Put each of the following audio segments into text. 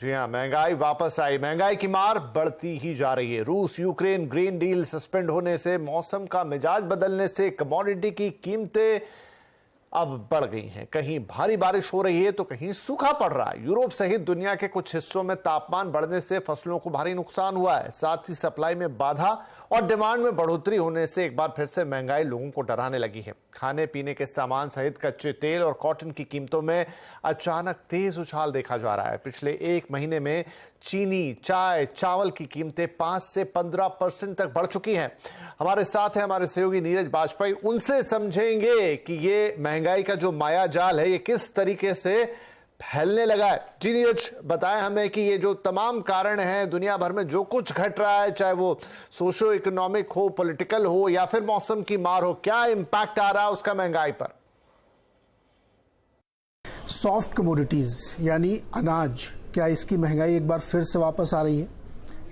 जी हाँ, महंगाई वापस आई। महंगाई की मार बढ़ती ही जा रही है। रूस यूक्रेन ग्रीन डील सस्पेंड होने से, मौसम का मिजाज बदलने से कमोडिटी की कीमतें अब बढ़ गई हैं। कहीं भारी बारिश हो रही है तो कहीं सूखा पड़ रहा है। यूरोप सहित दुनिया के कुछ हिस्सों में तापमान बढ़ने से फसलों को भारी नुकसान हुआ है। साथ ही सप्लाई में बाधा और डिमांड में बढ़ोतरी होने से एक बार फिर से महंगाई लोगों को डराने लगी है। खाने पीने के सामान सहित कच्चे तेल और कॉटन की कीमतों में अचानक तेज उछाल देखा जा रहा है। पिछले एक महीने में चीनी, चाय, चावल की कीमतें 5 से 15% तक बढ़ चुकी हैं। हमारे साथ हैं हमारे सहयोगी नीरज बाजपेयी। उनसे समझेंगे कि ये महंगाई का जो माया जाल है ये किस तरीके से फैलने लगा है। जी नीरज, बताएं हमें कि ये जो तमाम कारण हैं, दुनिया भर में जो कुछ घट रहा है, चाहे वो सोशो इकोनॉमिक हो, पॉलिटिकल हो या फिर मौसम की मार हो, क्या इंपैक्ट आ रहा है उसका महंगाई पर? सॉफ्ट कमोडिटीज़ यानी अनाज, क्या इसकी महंगाई एक बार फिर से वापस आ रही है?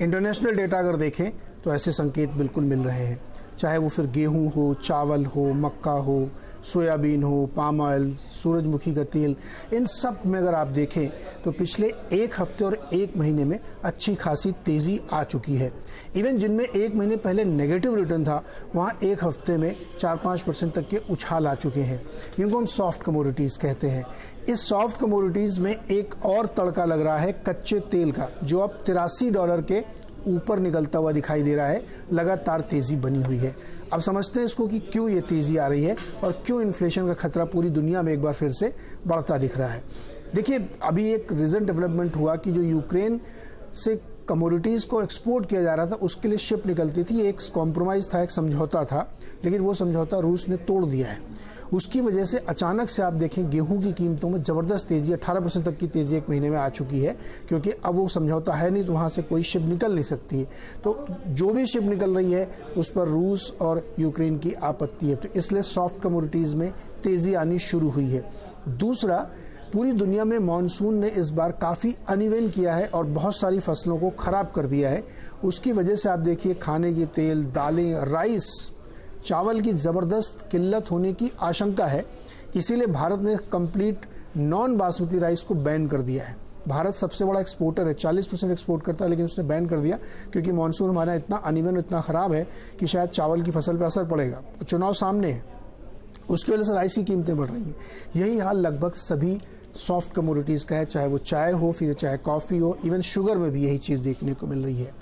इंटरनेशनल डेटा अगर देखें तो ऐसे संकेत बिल्कुल मिल रहे हैं। चाहे वो फिर गेहूं हो, चावल हो, मक्का हो, सोयाबीन हो, पाम ऑयल, सूरजमुखी का तेल, इन सब में अगर आप देखें तो पिछले एक हफ्ते और एक महीने में अच्छी खासी तेज़ी आ चुकी है। इवन जिनमें एक महीने पहले नेगेटिव रिटर्न था, वहाँ एक हफ्ते में 4-5% तक के उछाल आ चुके हैं। इनको हम सॉफ्ट कमोडिटीज़ कहते हैं। इस सॉफ्ट कमोडिटीज़ में एक और तड़का लग रहा है कच्चे तेल का, जो अब $83 के ऊपर निकलता हुआ दिखाई दे रहा है। लगातार तेज़ी बनी हुई है। अब समझते हैं इसको कि क्यों ये तेज़ी आ रही है और क्यों इन्फ्लेशन का खतरा पूरी दुनिया में एक बार फिर से बढ़ता दिख रहा है। देखिए, अभी एक रीसेंट डेवलपमेंट हुआ कि जो यूक्रेन से कमोडिटीज़ को एक्सपोर्ट किया जा रहा था, उसके लिए शिप निकलती थी। एक कॉम्प्रोमाइज़ था, एक समझौता था, लेकिन वो समझौता रूस ने तोड़ दिया है। उसकी वजह से अचानक से आप देखें गेहूं की कीमतों में ज़बरदस्त तेज़ी, 18% तक की तेज़ी एक महीने में आ चुकी है, क्योंकि अब वो समझौता है नहीं तो वहाँ से कोई शिप निकल नहीं सकती है। तो जो भी शिप निकल रही है उस पर रूस और यूक्रेन की आपत्ति है, तो इसलिए सॉफ्ट कमोडिटीज़ में तेज़ी आनी शुरू हुई है। दूसरा, पूरी दुनिया में मानसून ने इस बार काफ़ी अनइवन किया है और बहुत सारी फसलों को ख़राब कर दिया है। उसकी वजह से आप देखिए खाने के तेल, दालें, राइस, चावल की ज़बरदस्त किल्लत होने की आशंका है। इसीलिए भारत ने कंप्लीट नॉन बासमती राइस को बैन कर दिया है। भारत सबसे बड़ा एक्सपोर्टर है, 40% एक्सपोर्ट करता है, लेकिन उसने बैन कर दिया क्योंकि मानसून हमारा इतना अनइवन, इतना ख़राब है कि शायद चावल की फसल पर असर पड़ेगा। चुनाव सामने है, उसकी वजह से राइस की कीमतें बढ़ रही हैं। यही हाल लगभग सभी सॉफ्ट कमोडिटीज़ का है, चाहे वो चाय हो, फिर चाहे कॉफ़ी हो, इवन शुगर में भी यही चीज़ देखने को मिल रही है।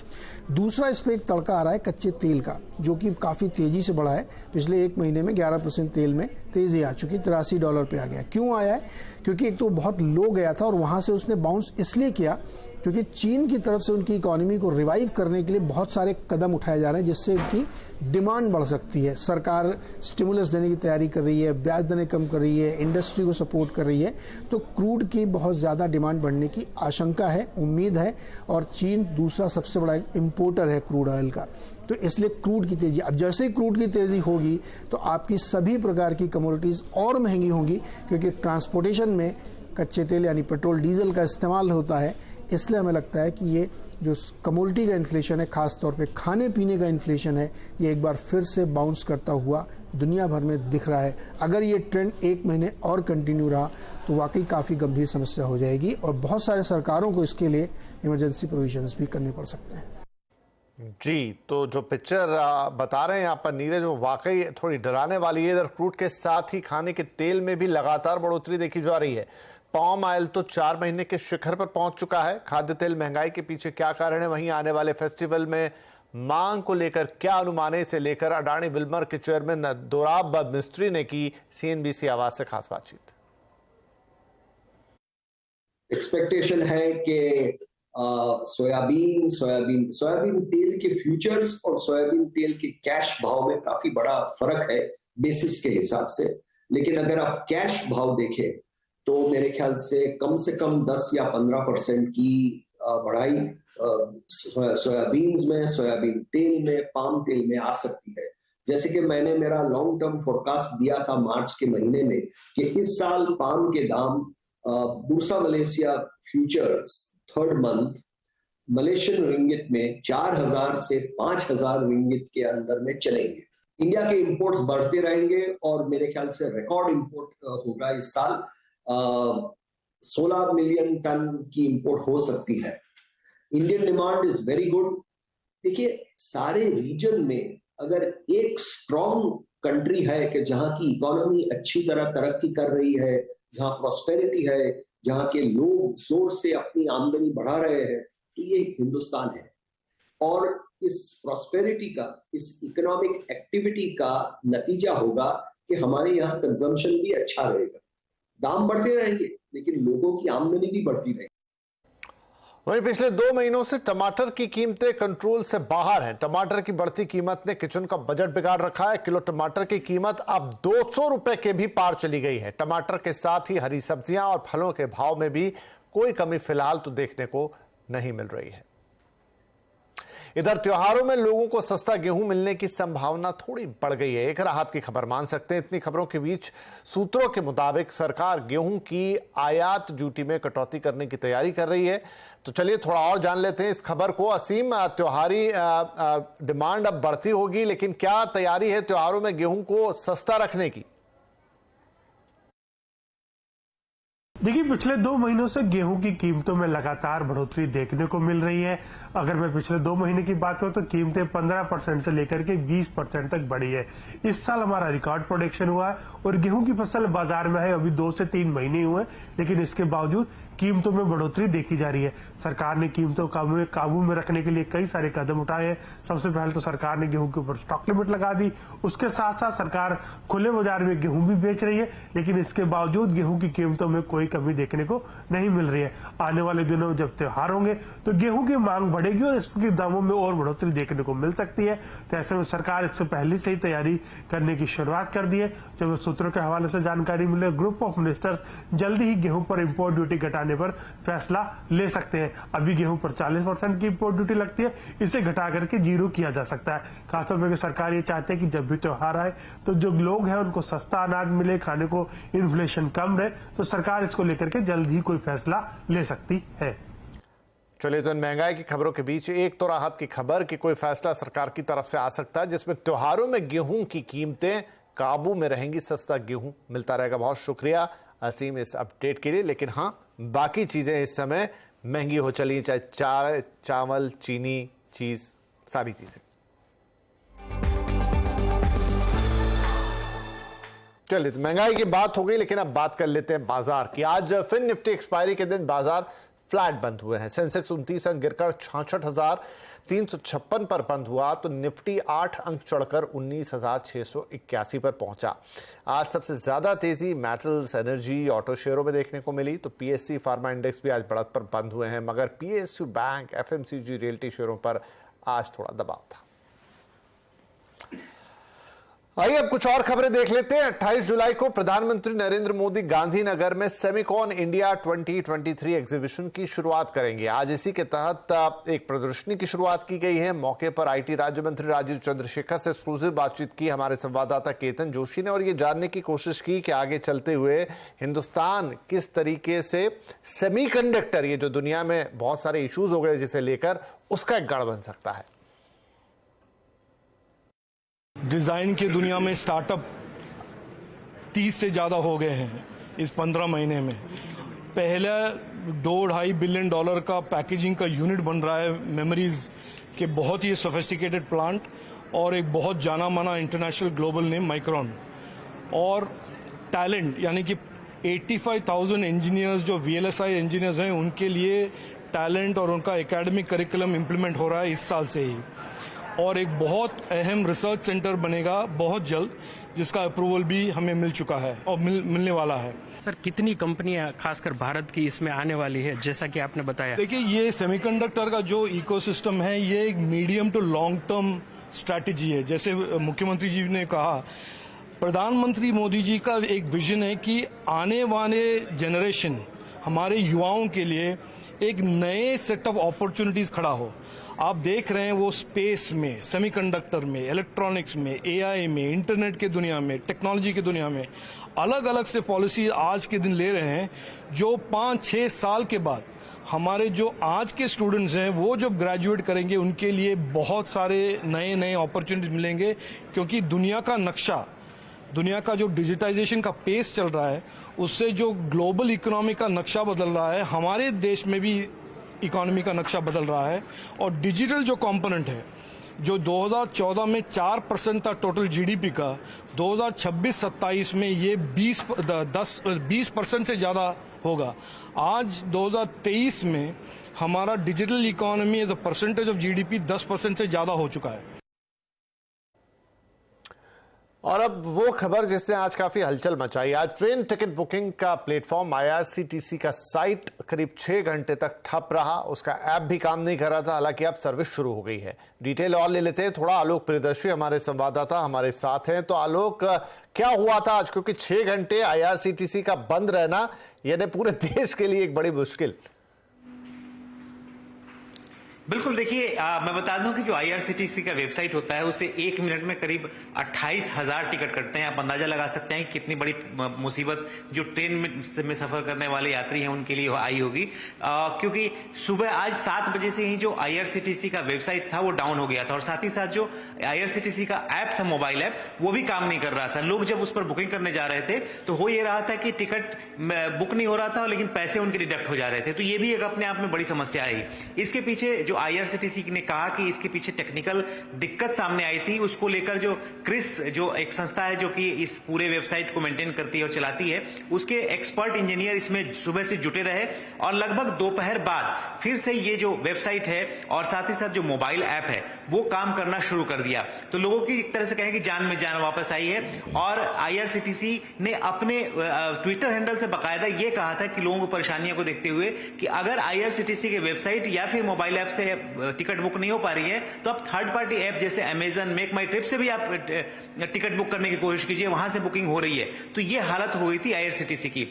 दूसरा, इस पर एक तड़का आ रहा है कच्चे तेल का, जो कि काफ़ी तेज़ी से बढ़ा है। पिछले एक महीने में 11% तेल में तेज़ी आ चुकी, $83 पे आ गया। क्यों आया है? क्योंकि एक तो बहुत लो गया था और वहाँ से उसने बाउंस इसलिए किया क्योंकि चीन की तरफ से उनकी इकोनॉमी को रिवाइव करने के लिए बहुत सारे कदम उठाए जा रहे हैं, जिससे उनकी डिमांड बढ़ सकती है। सरकार स्टिमुलस देने की तैयारी कर रही है, ब्याज दरें कम कर रही है, इंडस्ट्री को सपोर्ट कर रही है, तो क्रूड की बहुत ज़्यादा डिमांड बढ़ने की आशंका है, उम्मीद है। और चीन दूसरा सबसे बड़ा इम्पोर्टर है क्रूड ऑयल का, तो इसलिए क्रूड की तेज़ी, अब जैसे ही क्रूड की तेज़ी होगी तो आपकी सभी प्रकार की कमोडिटीज़ और महंगी होंगी, क्योंकि ट्रांसपोर्टेशन में कच्चे तेल यानी पेट्रोल, डीजल का इस्तेमाल होता है। इसलिए हमें लगता है कि ये जो कमोडिटी का इन्फ्लेशन है, ख़ास तौर पे खाने पीने का इन्फ्लेशन है, ये एक बार फिर से बाउंस करता हुआ दुनिया भर में दिख रहा है। अगर ये ट्रेंड एक महीने और कंटिन्यू रहा तो वाकई काफ़ी गंभीर समस्या हो जाएगी और बहुत सारे सरकारों को इसके लिए इमरजेंसी प्रोविजंस भी करने पड़ सकते हैं। जी, तो जो पिक्चर बता रहे हैं यहाँ पर नीरज, वो वाकई थोड़ी डराने वाली है। इधर क्रूड के साथ ही खाने के तेल में भी लगातार बढ़ोतरी देखी जा रही है। पाम ऑयल तो 4 महीने के शिखर पर पहुंच चुका है। खाद्य तेल महंगाई के पीछे क्या कारण है, वहीं आने वाले फेस्टिवल में मांग को लेकर क्या अनुमान है, इसे लेकर अडानी विल्मर के चेयरमैन दोराब मिस्त्री ने की सीएनबीसी आवाज से खास बातचीत। एक्सपेक्टेशन है कि सोयाबीन तेल के फ्यूचर्स और सोयाबीन तेल के कैश भाव में काफी बड़ा फर्क है बेसिस के हिसाब से। लेकिन अगर आप कैश भाव देखें तो मेरे ख्याल से कम 10 या 15% की बढ़ाई सोयाबीन्स में, सोयाबीन तेल में, पाम तेल में आ सकती है। जैसे कि मैंने मेरा लॉन्ग टर्म फोरकास्ट दिया था मार्च के महीने में कि इस साल पाम के दाम Bursa Malaysia futures third month Malaysian ringgit में 4,000 से 5,000 रिंगिट के अंदर में चलेंगे। इंडिया के इंपोर्ट्स बढ़ते रहेंगे और मेरे ख्याल से रिकॉर्ड इंपोर्ट होगा इस साल। 16 मिलियन टन की इंपोर्ट हो सकती है। Indian demand is very good. देखिए, सारे रीजन में अगर एक स्ट्रॉन्ग कंट्री है कि जहां की इकोनॉमी अच्छी तरह तरक्की कर रही है, जहां प्रॉस्पेरिटी है, जहां के लोग जोर से अपनी आमदनी बढ़ा रहे हैं, तो ये हिंदुस्तान है। और इस प्रॉस्पेरिटी का, इस इकोनॉमिक एक्टिविटी का नतीजा होगा कि हमारे यहाँ कंजम्पशन भी अच्छा रहेगा, दाम बढ़ते रहेंगे लेकिन लोगों की आमदनी भी बढ़ती रहेगी। वहीं पिछले 2 महीनों से टमाटर की कीमतें कंट्रोल से बाहर हैं। टमाटर की बढ़ती कीमत ने किचन का बजट बिगाड़ रखा है। किलो टमाटर की कीमत अब 200 रुपए के भी पार चली गई है। टमाटर के साथ ही हरी सब्जियां और फलों के भाव में भी कोई कमी फिलहाल तो देखने को नहीं मिल रही है। इधर त्योहारों में लोगों को सस्ता गेहूं मिलने की संभावना थोड़ी बढ़ गई है। एक राहत की खबर मान सकते हैं। इतनी खबरों के बीच सूत्रों के मुताबिक सरकार गेहूं की आयात ड्यूटी में कटौती करने की तैयारी कर रही है। तो चलिए थोड़ा और जान लेते हैं इस खबर को। असीम, त्योहारी डिमांड अब बढ़ती होगी, लेकिन क्या तैयारी है त्योहारों में गेहूं को सस्ता रखने की? देखिए, पिछले 2 महीनों से गेहूं की कीमतों में लगातार बढ़ोतरी देखने को मिल रही है। अगर मैं पिछले 2 महीने की बात करूं तो कीमतें 15% से लेकर के 20% तक बढ़ी है। इस साल हमारा रिकॉर्ड प्रोडक्शन हुआ है और गेहूं की फसल बाजार में है अभी 2 से 3 महीने हुए, लेकिन इसके बावजूद कीमतों में बढ़ोतरी देखी जा रही है। सरकार ने कीमतों को काबू में रखने के लिए कई सारे कदम उठाए हैं। सबसे पहले तो सरकार ने गेहूं के ऊपर स्टॉक लिमिट लगा दी। उसके साथ साथ सरकार खुले बाजार में गेहूं भी बेच रही है, लेकिन इसके बावजूद गेहूं की कीमतों में कोई कमी देखने को नहीं मिल रही है। आने वाले दिनों में जब त्योहार होंगे तो गेहूं की मांग बढ़ेगी और इसके दामों में और बढ़ोतरी देखने को मिल सकती है। तो ऐसे में सरकार इससे पहले से ही तैयारी करने की शुरुआत कर दी है। जब सूत्रों के हवाले से जानकारी मिले, ग्रुप ऑफ मिनिस्टर्स जल्दी ही गेहूं पर इंपोर्ट ड्यूटी घटाने पर फैसला ले सकते हैं। अभी गेहूं पर 40% की इंपोर्ट ड्यूटी लगती है, इसे घटा करके 0 किया जा सकता है। खासतौर पर सरकार ये चाहती है कि जब भी त्योहार आए तो जो लोग हैं उनको सस्ता अनाज मिले, खाने को इन्फ्लेशन कम रहे, तो सरकार इसको लेकर के जल्द ही कोई फैसला ले सकती है। चलिए, तो इन महंगाई की खबरों के बीच एक तो राहत की खबर कि कोई फैसला सरकार की तरफ से आ सकता है जिसमें त्योहारों में गेहूं की कीमतें काबू में रहेंगी, सस्ता गेहूं मिलता रहेगा। बहुत शुक्रिया असीम इस अपडेट के लिए। लेकिन हाँ, बाकी चीजें इस समय महंगी हो चली, चाहे चावल, चीनी, चीज, सारी चीजें। चलिए, तो महंगाई की बात हो गई, लेकिन अब बात कर लेते हैं बाजार की। आज फिर निफ्टी एक्सपायरी के दिन बाजार फ्लैट बंद हुए हैं। सेंसेक्स 29 अंक गिरकर 66,356 पर बंद हुआ, तो निफ्टी 8 अंक चढ़कर 19,681 पर पहुंचा। आज सबसे ज्यादा तेजी मेटल्स, एनर्जी, ऑटो शेयरों में देखने को मिली। तो पीएससी फार्मा इंडेक्स भी आज बढ़त पर बंद हुए हैं, मगर पीएसयू, बैंक, एफएमसीजी, रियल्टी शेयरों पर आज थोड़ा दबाव था। आइए अब कुछ और खबरें देख लेते हैं। 28 जुलाई को प्रधानमंत्री नरेंद्र मोदी गांधीनगर में सेमिकॉन इंडिया 2023 एग्जीबिशन की शुरुआत करेंगे। आज इसी के तहत एक प्रदर्शनी की शुरुआत की गई है। मौके पर आईटी राज्य मंत्री राजीव चंद्रशेखर से एक्सक्लूसिव बातचीत की हमारे संवाददाता केतन जोशी ने, और ये जानने की कोशिश की कि आगे चलते हुए हिंदुस्तान किस तरीके से सेमीकंडक्टर, ये जो दुनिया में बहुत सारे इश्यूज हो गए जिसे लेकर, उसका एक गढ़ बन सकता है। डिज़ाइन की दुनिया में स्टार्टअप 30 से ज़्यादा हो गए हैं इस 15 महीने में। पहला $2.5 बिलियन का पैकेजिंग का यूनिट बन रहा है मेमोरीज के, बहुत ही सोफिस्टिकेटेड प्लांट, और एक बहुत जाना माना इंटरनेशनल ग्लोबल नेम माइक्रॉन। और टैलेंट यानी कि 85,000 इंजीनियर्स जो VLSI इंजीनियर्स हैं, उनके लिए टैलेंट और उनका एकेडमिक करिकुलम इम्प्लीमेंट हो रहा है इस साल से ही। और एक बहुत अहम रिसर्च सेंटर बनेगा बहुत जल्द, जिसका अप्रूवल भी हमें मिल चुका है और मिलने वाला है। सर, कितनी कंपनियां खासकर भारत की इसमें आने वाली है, जैसा कि आपने बताया? देखिए, ये सेमीकंडक्टर का जो इकोसिस्टम है, ये एक medium to long term strategy है। जैसे मुख्यमंत्री जी ने कहा, प्रधानमंत्री मोदी जी का एक विजन है कि आने वाले जनरेशन, हमारे युवाओं के लिए एक नए सेट ऑफ अपॉर्चुनिटीज खड़ा हो। आप देख रहे हैं वो स्पेस में, सेमीकंडक्टर में, इलेक्ट्रॉनिक्स में, AI में, इंटरनेट के दुनिया में, टेक्नोलॉजी की दुनिया में अलग अलग से पॉलिसी आज के दिन ले रहे हैं, जो 5-6 साल के बाद हमारे जो आज के स्टूडेंट्स हैं वो जब ग्रेजुएट करेंगे उनके लिए बहुत सारे नए नए अपॉर्चुनिटी मिलेंगे। क्योंकि दुनिया का नक्शा दुनिया का जो डिजिटाइजेशन का पेस चल रहा है, उससे जो ग्लोबल इकोनॉमी का नक्शा बदल रहा है, हमारे देश में भी इकोनॉमी का नक्शा बदल रहा है। और डिजिटल जो कंपोनेंट है, जो 2014 में 4% था टोटल जीडीपी का, 2026-27 में ये 20% से ज्यादा होगा। आज 2023 में हमारा digital economy as a percentage of GDP 10% से ज्यादा हो चुका है। और अब वो खबर जिसने आज काफी हलचल मचाई। आज ट्रेन टिकट बुकिंग का प्लेटफॉर्म आईआरसीटीसी का साइट करीब 6 घंटे तक ठप रहा। उसका ऐप भी काम नहीं कर रहा था, हालांकि अब सर्विस शुरू हो गई है। डिटेल और ले लेते हैं थोड़ा। आलोक प्रियदर्शी हमारे संवाददाता हमारे साथ हैं। तो आलोक, क्या हुआ था आज? क्योंकि 6 घंटे आईआरसीटीसी का बंद रहना यानी पूरे देश के लिए एक बड़ी मुश्किल। बिल्कुल, देखिए मैं बता दूं कि जो आईआरसीटीसी का वेबसाइट होता है उसे 1 मिनट में करीब 28,000 टिकट कटते हैं। आप अंदाजा लगा सकते हैं कि कितनी बड़ी मुसीबत जो ट्रेन में सफर करने वाले यात्री हैं उनके लिए आई होगी, क्योंकि सुबह आज 7 बजे से ही जो आईआरसीटीसी का वेबसाइट था वो डाउन हो गया था और साथ ही साथ जो आईआरसीटीसी का ऐप था, मोबाइल ऐप, वो भी काम नहीं कर रहा था। लोग जब उस पर बुकिंग करने जा रहे थे तो हो ये रहा था कि टिकट बुक नहीं हो रहा था, लेकिन पैसे उनके डिडक्ट हो जा रहे थे। तो ये भी एक अपने आप में बड़ी समस्या आई। इसके पीछे जो आईआरसीटीसी ने कहा कि इसके पीछे टेक्निकल दिक्कत सामने आई थी, उसको लेकर जो क्रिस जो एक संस्था है जो कि इस पूरे वेबसाइट को मेंटेन करती है और चलाती है, उसके एक्सपर्ट इंजीनियर इसमें सुबह से जुटे रहे और लगभग दोपहर बाद फिर से ये जो वेबसाइट है और साथ ही साथ जो मोबाइल ऐप है वो काम करना शुरू कर दिया। तो लोगों की एक तरह से कहें कि जान में जान वापस आई है। और आईआरसीटीसी ने अपने ट्विटर हैंडल से बाकायदा ये कहा था कि लोगों को परेशानियों को देखते हुए कि अगर आईआरसीटीसी के वेबसाइट या फिर मोबाइल ऐप से टिकट बुक नहीं हो पा रही है तो आप थर्ड पार्टी ऐप जैसे अमेजन, मेक माई ट्रिप से भी आप टिकट बुक करने की कोशिश कीजिए, वहां से बुकिंग हो रही है। तो ये हालत हो गई थी आईआरसीटीसी की।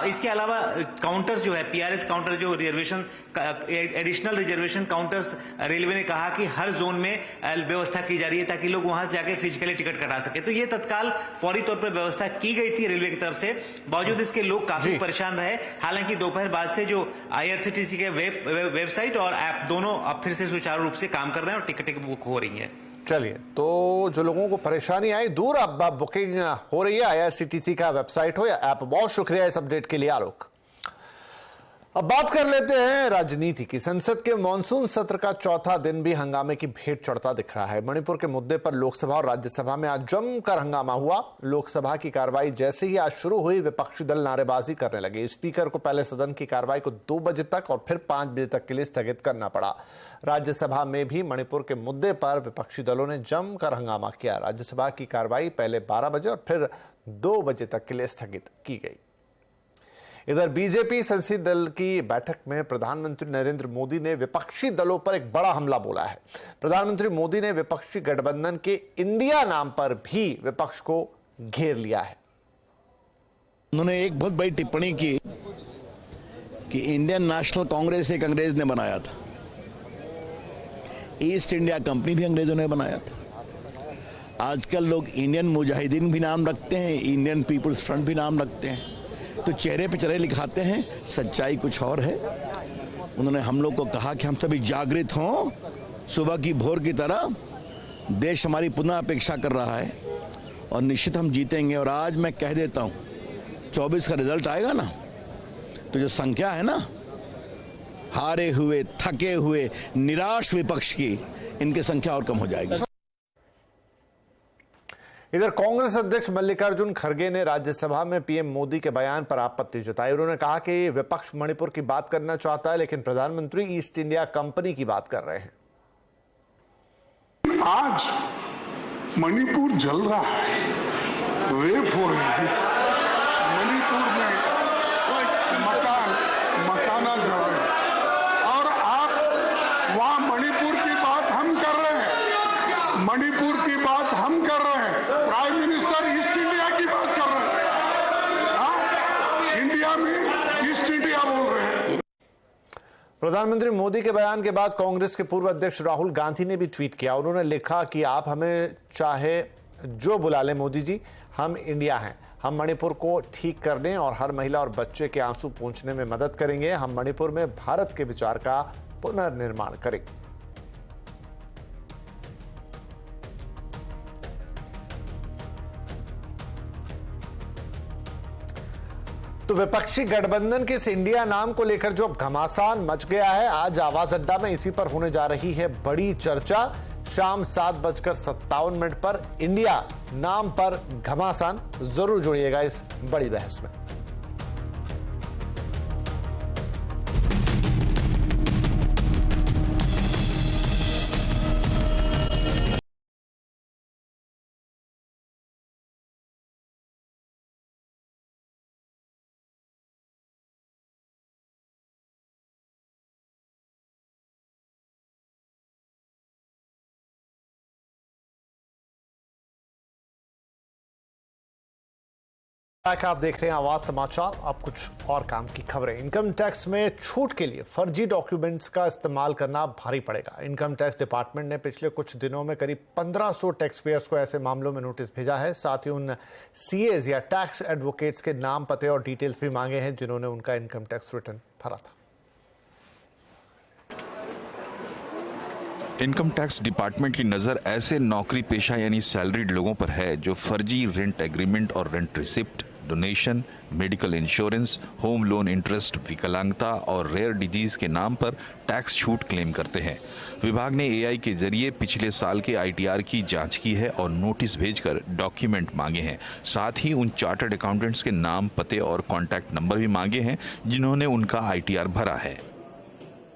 इसके अलावा काउंटर्स जो है, पीआरएस काउंटर, जो reservation additional reservation counters, railway ने कहा कि हर जोन में व्यवस्था की जा रही है ताकि लोग वहां से जाके फिजिकली टिकट कटा सके। तो ये तत्काल फौरी तौर पर व्यवस्था की गई थी रेलवे की तरफ से। बावजूद इसके लोग काफी परेशान रहे। हालांकि दोपहर बाद से जो आईआरसीटीसी के वेबसाइट और ऐप दोनों अब फिर से सुचारू रूप से काम कर रहे हैं और टिकटें बुक हो रही हैं। चलिए, तो जो लोगों को परेशानी आई दूर, अब बुकिंग हो रही है। आईआरसीटीसी का वेबसाइट हो या ऐप। बहुत शुक्रिया इस अपडेट के लिए आलोक। अब बात कर लेते हैं राजनीति की। संसद के मॉनसून सत्र का चौथा दिन भी हंगामे की भेंट चढ़ता दिख रहा है। मणिपुर के मुद्दे पर लोकसभा और राज्यसभा में आज जमकर हंगामा हुआ। लोकसभा की कार्रवाई जैसे ही आज शुरू हुई, विपक्षी दल नारेबाजी करने लगे। स्पीकर को पहले सदन की कार्रवाई को 2 बजे तक और फिर 5 बजे तक के लिए स्थगित करना पड़ा। राज्यसभा में भी मणिपुर के मुद्दे पर विपक्षी दलों ने जमकर हंगामा किया। राज्यसभा की कार्रवाई पहले 12 बजे और फिर 2 बजे तक के लिए स्थगित की गई। इधर बीजेपी संसदीय दल की बैठक में प्रधानमंत्री नरेंद्र मोदी ने विपक्षी दलों पर एक बड़ा हमला बोला है। प्रधानमंत्री मोदी ने विपक्षी गठबंधन के इंडिया नाम पर भी विपक्ष को घेर लिया है। उन्होंने एक बहुत बड़ी टिप्पणी की कि इंडियन नेशनल कांग्रेस एक अंग्रेज ने बनाया था, ईस्ट इंडिया कंपनी भी अंग्रेजों ने बनाया था। आजकल लोग इंडियन मुजाहिदीन भी नाम रखते हैं, इंडियन पीपुल्स फ्रंट भी नाम रखते हैं, तो चेहरे पे चेहरे लिखाते हैं, सच्चाई कुछ और है। उन्होंने हम लोग को कहा कि हम सभी जागृत हों, सुबह की भोर की तरह। देश हमारी पुनः अपेक्षा कर रहा है और निश्चित हम जीतेंगे। और आज मैं कह देता हूं, 24 का रिजल्ट आएगा ना, तो जो संख्या है ना हारे हुए, थके हुए, निराश विपक्ष की, इनकी संख्या और कम हो जाएगी। इधर कांग्रेस अध्यक्ष मल्लिकार्जुन खड़गे ने राज्यसभा में पीएम मोदी के बयान पर आपत्ति जताई। उन्होंने कहा कि विपक्ष मणिपुर की बात करना चाहता है, लेकिन प्रधानमंत्री ईस्ट इंडिया कंपनी की बात कर रहे हैं। आज मणिपुर जल रहा है, रेप हो रहे हैं, मणिपुर में मकाना जला है और आप वहां मणिपुर की बात हम कर रहे हैं, मणिपुर की बात हम कर रहे हैं, प्राइम मिनिस्टर ईस्ट इंडिया की बात कर रहे हैं। इंडिया मीन्स ईस्ट इंडिया बोल रहे हैं। प्रधानमंत्री मोदी के बयान के बाद कांग्रेस के पूर्व अध्यक्ष राहुल गांधी ने भी ट्वीट किया। उन्होंने लिखा कि आप हमें चाहे जो बुला लें मोदी जी, हम इंडिया हैं। हम मणिपुर को ठीक करने और हर महिला और बच्चे के आंसू पोंछने में मदद करेंगे। हम मणिपुर में भारत के विचार का पुनर्निर्माण करेंगे। तो विपक्षी गठबंधन के इस इंडिया नाम को लेकर जो घमासान मच गया है, आज आवाज अड्डा में इसी पर होने जा रही है बड़ी चर्चा। शाम 7:57 पर इंडिया नाम पर घमासान। जरूर जुड़िएगा इस बड़ी बहस में। आप देख रहे हैं आवाज समाचार। अब कुछ और काम की खबरें। इनकम टैक्स में छूट के लिए फर्जी डॉक्यूमेंट्स का इस्तेमाल करना भारी पड़ेगा। इनकम टैक्स डिपार्टमेंट ने पिछले कुछ दिनों में करीब 1500 टैक्स पेयर्स को ऐसे मामलों में नोटिस भेजा है। साथ ही उन सीएज या टैक्स एडवोकेट्स के नाम, पते और डिटेल्स भी मांगे हैं जिन्होंने उनका इनकम टैक्स रिटर्न भरा था। इनकम टैक्स डिपार्टमेंट की नजर ऐसे नौकरी पेशा यानी सैलरीड लोगों पर है जो फर्जी रेंट एग्रीमेंट और rent receipt, donation, medical insurance, home loan interest, विकलांगता और रेयर डिजीज के नाम पर टैक्स छूट क्लेम करते हैं। विभाग ने एआई के जरिए पिछले साल के आईटीआर की जांच की है और नोटिस भेजकर डॉक्यूमेंट मांगे हैं। साथ ही उन चार्टर्ड अकाउंटेंट्स के नाम, पते और कॉन्टैक्ट नंबर भी मांगे हैं जिन्होंने उनका आईटीआर भरा है।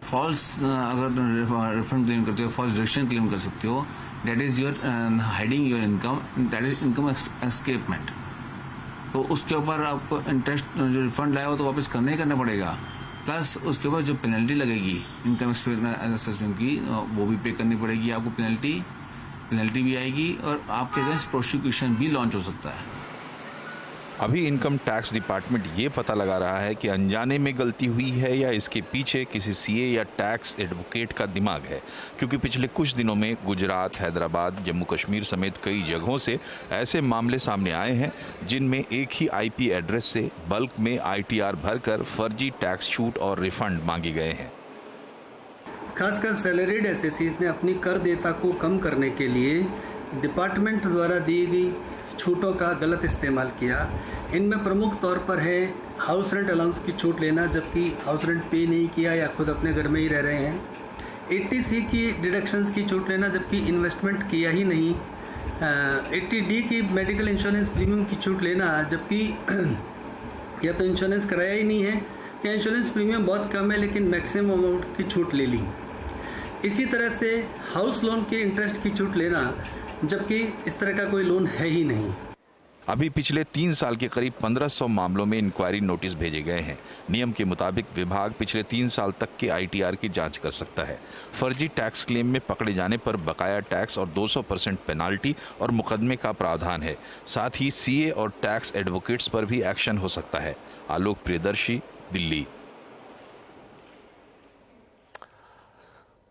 फॉल्स अगर रिफंड क्लेम करते हो, फॉल्स डिडक्शन क्लेम कर सकते हो। That is your hiding your income, that is income escapement. तो उसके ऊपर आपको इंटरेस्ट जो रिफंड लाया हो तो वापस करना ही करना पड़ेगा। प्लस उसके ऊपर जो पेनल्टी लगेगी इनकम असेसमेंट की, वो भी पे करनी पड़ेगी आपको। पेनल्टी भी आएगी और आपके अगेंस्ट प्रोसिक्यूशन भी लॉन्च हो सकता है। अभी इनकम टैक्स डिपार्टमेंट ये पता लगा रहा है कि अनजाने में गलती हुई है या इसके पीछे किसी सीए या टैक्स एडवोकेट का दिमाग है, क्योंकि पिछले कुछ दिनों में गुजरात, हैदराबाद, जम्मू कश्मीर समेत कई जगहों से ऐसे मामले सामने आए हैं जिनमें एक ही आईपी एड्रेस से बल्क में आईटीआर भरकर फर्जी टैक्स छूट और रिफंड मांगे गए हैं। खासकर सैलरीड एसएससीज ने अपनी कर देयता को कम करने के लिए डिपार्टमेंट द्वारा दी गई छूटों का गलत इस्तेमाल किया। इनमें प्रमुख तौर पर है हाउस रेंट अलाउंस की छूट लेना जबकि हाउस रेंट पे नहीं किया या खुद अपने घर में ही रह रहे हैं। 80C की डिडक्शंस की छूट लेना जबकि इन्वेस्टमेंट किया ही नहीं। 80D की मेडिकल इंश्योरेंस प्रीमियम की छूट लेना जबकि या तो इंश्योरेंस कराया ही नहीं है या इंश्योरेंस प्रीमियम बहुत कम है लेकिन मैक्सिमम अमाउंट की छूट ले ली। इसी तरह से हाउस लोन के इंटरेस्ट की छूट लेना जबकि इस तरह का कोई लोन है ही नहीं। अभी पिछले 3 साल के करीब 1500 मामलों में इंक्वायरी नोटिस भेजे गए हैं। नियम के मुताबिक विभाग पिछले 3 साल तक के आईटीआर की जांच कर सकता है। फर्जी टैक्स क्लेम में पकड़े जाने पर बकाया टैक्स और 200% पेनाल्टी और मुकदमे का प्रावधान है। साथ ही सीए और टैक्स एडवोकेट्स पर भी एक्शन हो सकता है। आलोक प्रियदर्शी, दिल्ली।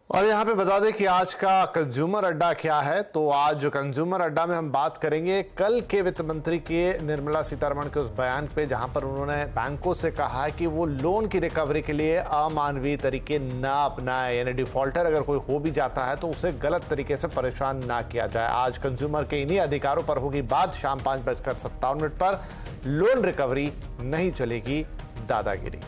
और यहाँ पे बता दें कि आज का कंज्यूमर अड्डा क्या है। तो आज कंज्यूमर अड्डा में हम बात करेंगे कल के वित्त मंत्री के निर्मला सीतारमण के उस बयान पे जहां पर उन्होंने बैंकों से कहा है कि वो लोन की रिकवरी के लिए अमानवीय तरीके ना अपनाए, यानी डिफॉल्टर अगर कोई हो भी जाता है तो उसे गलत तरीके से परेशान ना किया जाए। आज कंज्यूमर के इन्हीं अधिकारों पर होगी बात। शाम 5:57 पर लोन रिकवरी नहीं चलेगी दादागिरी।